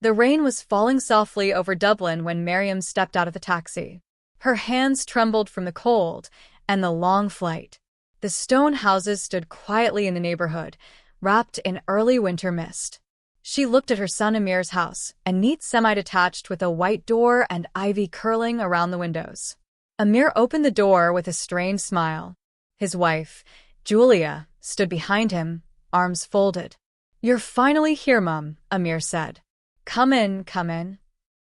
The rain was falling softly over Dublin when Miriam stepped out of the taxi. Her hands trembled from the cold and the long flight. The stone houses stood quietly in the neighborhood, wrapped in early winter mist. She looked at her son Amir's house, a neat semi-detached with a white door and ivy curling around the windows. Amir opened the door with a strained smile. His wife, Julia, stood behind him, arms folded. "You're finally here, Mum," Amir said. Come in, come in."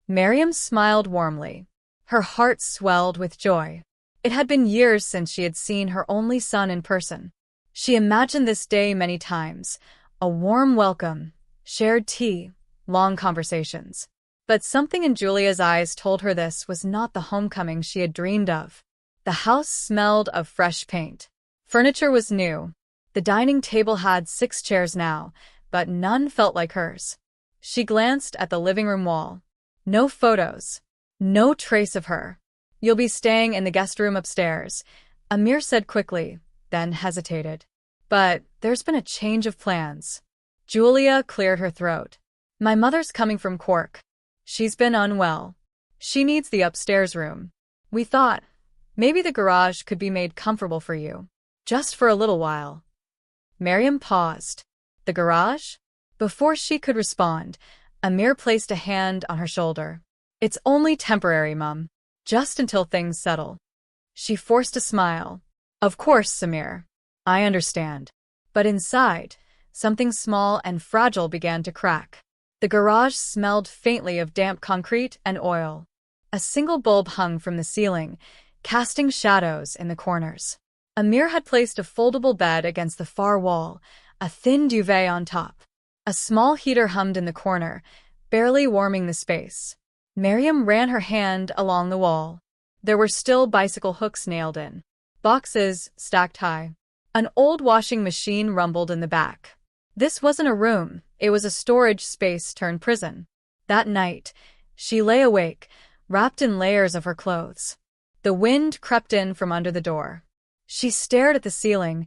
Miriam smiled warmly. Her heart swelled with joy. It had been years since she had seen her only son in person. She imagined this day many times, a warm welcome, shared tea, long conversations. But something in Julia's eyes told her this was not the homecoming she had dreamed of. The house smelled of fresh paint. Furniture was new. The dining table had 6 chairs now, but none felt like hers. She glanced at the living room wall. No photos. No trace of her. "You'll be staying in the guest room upstairs," Amir said quickly, then hesitated. "But there's been a change of plans." Julia cleared her throat. "My mother's coming from Cork. She's been unwell. She needs the upstairs room. We thought maybe the garage could be made comfortable for you. Just for a little while." Miriam paused. The garage? Before she could respond, Amir placed a hand on her shoulder. "It's only temporary, Mum. Just until things settle." She forced a smile. "Of course, Samir. I understand." But inside, something small and fragile began to crack. The garage smelled faintly of damp concrete and oil. A single bulb hung from the ceiling, casting shadows in the corners. Amir had placed a foldable bed against the far wall, a thin duvet on top. A small heater hummed in the corner, barely warming the space. Miriam ran her hand along the wall. There were still bicycle hooks nailed in. Boxes stacked high. An old washing machine rumbled in the back. This wasn't a room, it was a storage space turned prison. That night, she lay awake, wrapped in layers of her clothes. The wind crept in from under the door. She stared at the ceiling,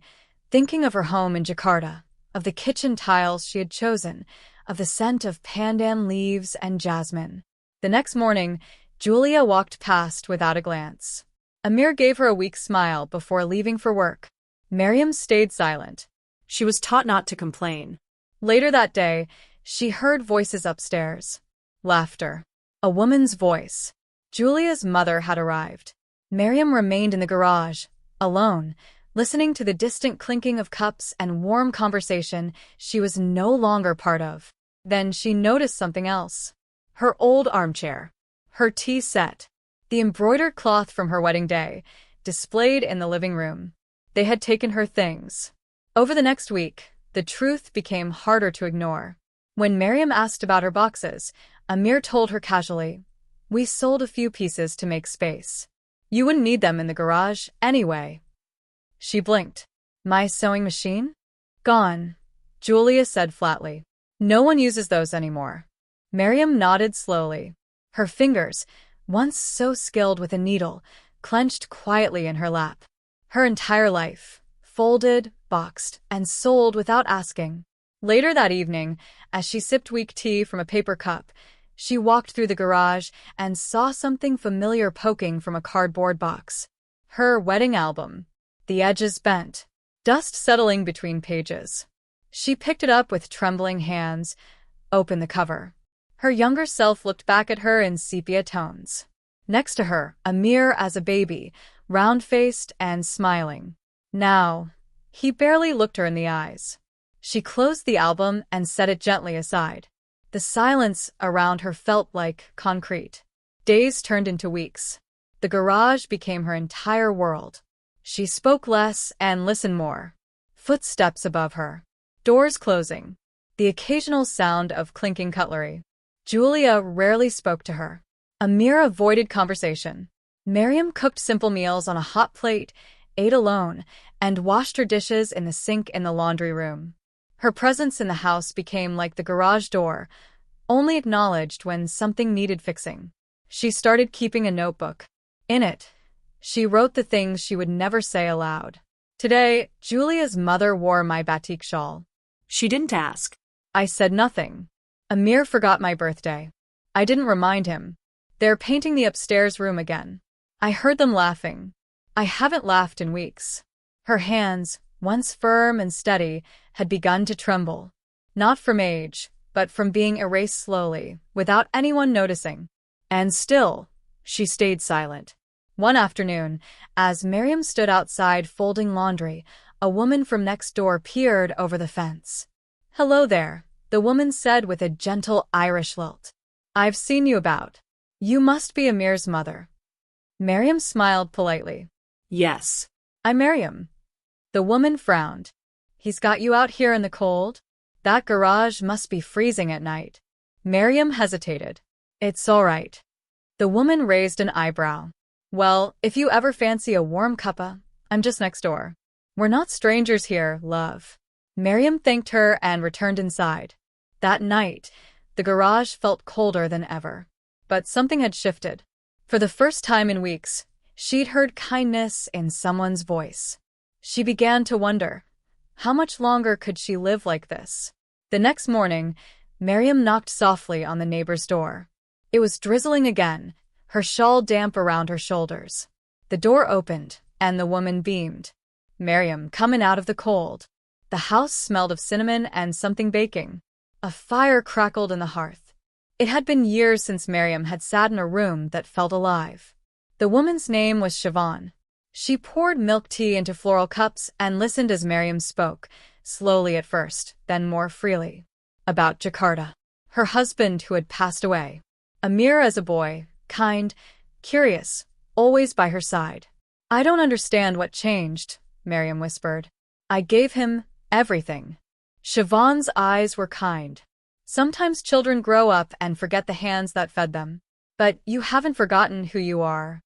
thinking of her home in Jakarta, of the kitchen tiles she had chosen, of the scent of pandan leaves and jasmine. The next morning, Julia walked past without a glance. Amir gave her a weak smile before leaving for work. Miriam stayed silent. She was taught not to complain. Later that day, she heard voices upstairs. Laughter. A woman's voice. Julia's mother had arrived. Miriam remained in the garage, alone, listening to the distant clinking of cups and warm conversation she was no longer part of. Then she noticed something else. Her old armchair. Her tea set. The embroidered cloth from her wedding day, displayed in the living room. They had taken her things. Over the next week, the truth became harder to ignore. When Miriam asked about her boxes, Amir told her casually, "We sold a few pieces to make space. You wouldn't need them in the garage anyway." She blinked. "My sewing machine?" "Gone," Julia said flatly. "No one uses those anymore." Miriam nodded slowly. Her fingers, once so skilled with a needle, clenched quietly in her lap. Her entire life, folded, boxed, and sold without asking. Later that evening, as she sipped weak tea from a paper cup, she walked through the garage and saw something familiar poking from a cardboard box. Her wedding album. The edges bent, dust settling between pages. She picked it up with trembling hands, opened the cover. Her younger self looked back at her in sepia tones. Next to her, Amir as a baby, round-faced and smiling. Now, he barely looked her in the eyes. She closed the album and set it gently aside. The silence around her felt like concrete. Days turned into weeks. The garage became her entire world. She spoke less and listened more. Footsteps above her. Doors closing. The occasional sound of clinking cutlery. Julia rarely spoke to her. Amir avoided conversation. Miriam cooked simple meals on a hot plate, ate alone, and washed her dishes in the sink in the laundry room. Her presence in the house became like the garage door, only acknowledged when something needed fixing. She started keeping a notebook. In it, she wrote the things she would never say aloud. Today, Julia's mother wore my batik shawl. She didn't ask. I said nothing. Amir forgot my birthday. I didn't remind him. They're painting the upstairs room again. I heard them laughing. I haven't laughed in weeks. Her hands, once firm and steady, had begun to tremble. Not from age, but from being erased slowly, without anyone noticing. And still, she stayed silent. One afternoon, as Miriam stood outside folding laundry, a woman from next door peered over the fence. "Hello there," the woman said with a gentle Irish lilt. "I've seen you about. You must be Amir's mother." Miriam smiled politely. "Yes, I'm Miriam." The woman frowned. "He's got you out here in the cold? That garage must be freezing at night." Miriam hesitated. "It's all right." The woman raised an eyebrow. "Well, if you ever fancy a warm cuppa, I'm just next door. We're not strangers here, love." Miriam thanked her and returned inside. That night, the garage felt colder than ever. But something had shifted. For the first time in weeks, she'd heard kindness in someone's voice. She began to wonder, how much longer could she live like this? The next morning, Miriam knocked softly on the neighbor's door. It was drizzling again, her shawl damp around her shoulders. The door opened, and the woman beamed. "Miriam, coming out of the cold." The house smelled of cinnamon and something baking. A fire crackled in the hearth. It had been years since Miriam had sat in a room that felt alive. The woman's name was Siobhan. She poured milk tea into floral cups and listened as Miriam spoke, slowly at first, then more freely. About Jakarta. Her husband who had passed away. Amir as a boy, kind, curious, always by her side. "I don't understand what changed," Miriam whispered. "I gave him everything." Siobhan's eyes were kind. "Sometimes children grow up and forget the hands that fed them. But you haven't forgotten who you are."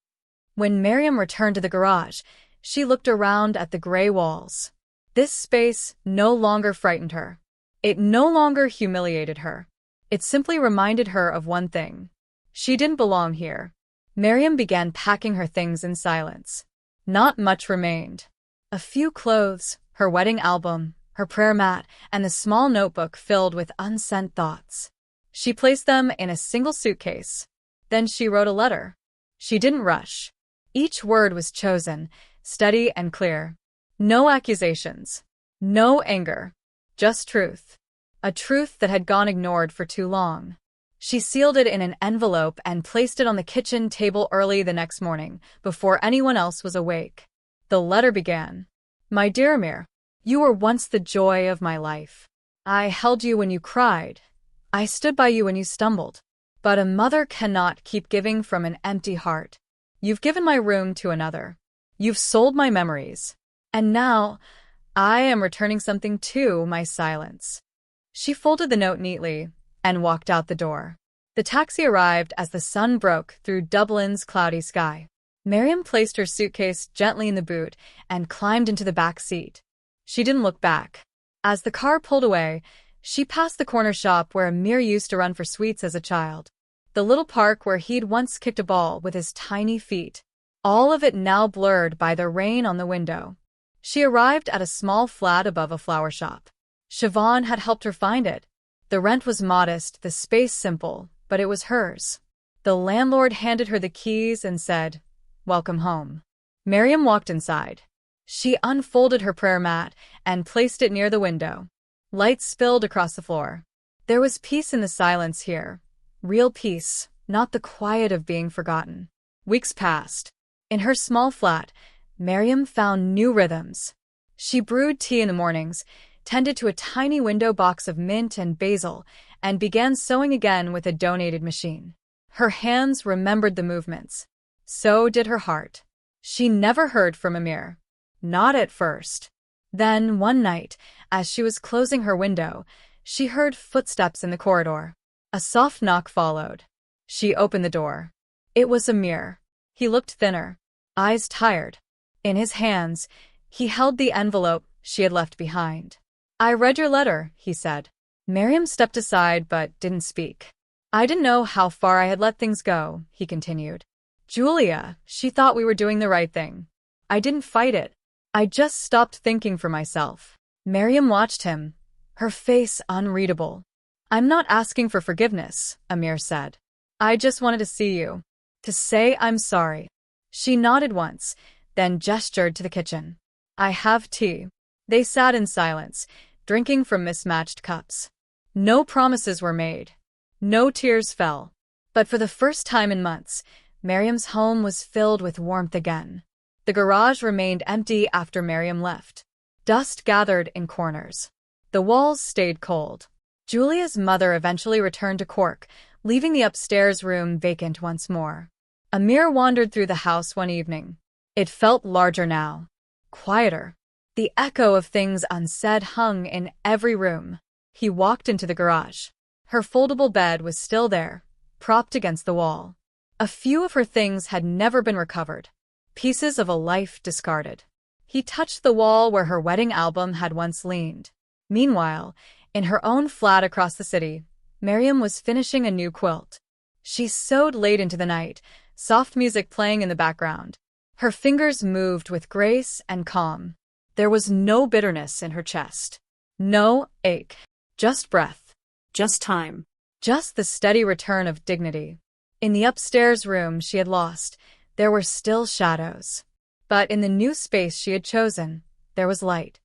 When Miriam returned to the garage, she looked around at the gray walls. This space no longer frightened her. It no longer humiliated her. It simply reminded her of one thing. She didn't belong here. Miriam began packing her things in silence. Not much remained. A few clothes, her wedding album, her prayer mat, and the small notebook filled with unsent thoughts. She placed them in a single suitcase. Then she wrote a letter. She didn't rush. Each word was chosen, steady and clear. No accusations. No anger. Just truth. A truth that had gone ignored for too long. She sealed it in an envelope and placed it on the kitchen table early the next morning, before anyone else was awake. The letter began. "My dear Amir, you were once the joy of my life. I held you when you cried. I stood by you when you stumbled. But a mother cannot keep giving from an empty heart. You've given my room to another. You've sold my memories. And now, I am returning something too, my silence." She folded the note neatly and walked out the door. The taxi arrived as the sun broke through Dublin's cloudy sky. Miriam placed her suitcase gently in the boot and climbed into the back seat. She didn't look back. As the car pulled away, she passed the corner shop where Amir used to run for sweets as a child. The little park where he'd once kicked a ball with his tiny feet. All of it now blurred by the rain on the window. She arrived at a small flat above a flower shop. Siobhan had helped her find it. The rent was modest, the space simple, but it was hers. The landlord handed her the keys and said, "Welcome home." Miriam walked inside. She unfolded her prayer mat and placed it near the window. Light spilled across the floor. There was peace in the silence here. Real peace, not the quiet of being forgotten. Weeks passed. In her small flat, Miriam found new rhythms. She brewed tea in the mornings, tended to a tiny window box of mint and basil, and began sewing again with a donated machine. Her hands remembered the movements. So did her heart. She never heard from Amir. Not at first. Then, one night, as she was closing her window, she heard footsteps in the corridor. A soft knock followed. She opened the door. It was Amir. He looked thinner, eyes tired. In his hands, he held the envelope she had left behind. "I read your letter," he said. Miriam stepped aside but didn't speak. "I didn't know how far I had let things go," he continued. "Julia, she thought we were doing the right thing. I didn't fight it. I just stopped thinking for myself." Miriam watched him, her face unreadable. "I'm not asking for forgiveness," Amir said. "I just wanted to see you. To say I'm sorry." She nodded once, then gestured to the kitchen. "I have tea." They sat in silence, drinking from mismatched cups. No promises were made. No tears fell. But for the first time in months, Miriam's home was filled with warmth again. The garage remained empty after Miriam left. Dust gathered in corners. The walls stayed cold. Julia's mother eventually returned to Cork, leaving the upstairs room vacant once more. Amir wandered through the house one evening. It felt larger now, quieter. The echo of things unsaid hung in every room. He walked into the garage. Her foldable bed was still there, propped against the wall. A few of her things had never been recovered, pieces of a life discarded. He touched the wall where her wedding album had once leaned. Meanwhile, in her own flat across the city, Miriam was finishing a new quilt. She sewed late into the night, soft music playing in the background. Her fingers moved with grace and calm. There was no bitterness in her chest. No ache. Just breath. Just time. Just the steady return of dignity. In the upstairs room she had lost, there were still shadows. But in the new space she had chosen, there was light.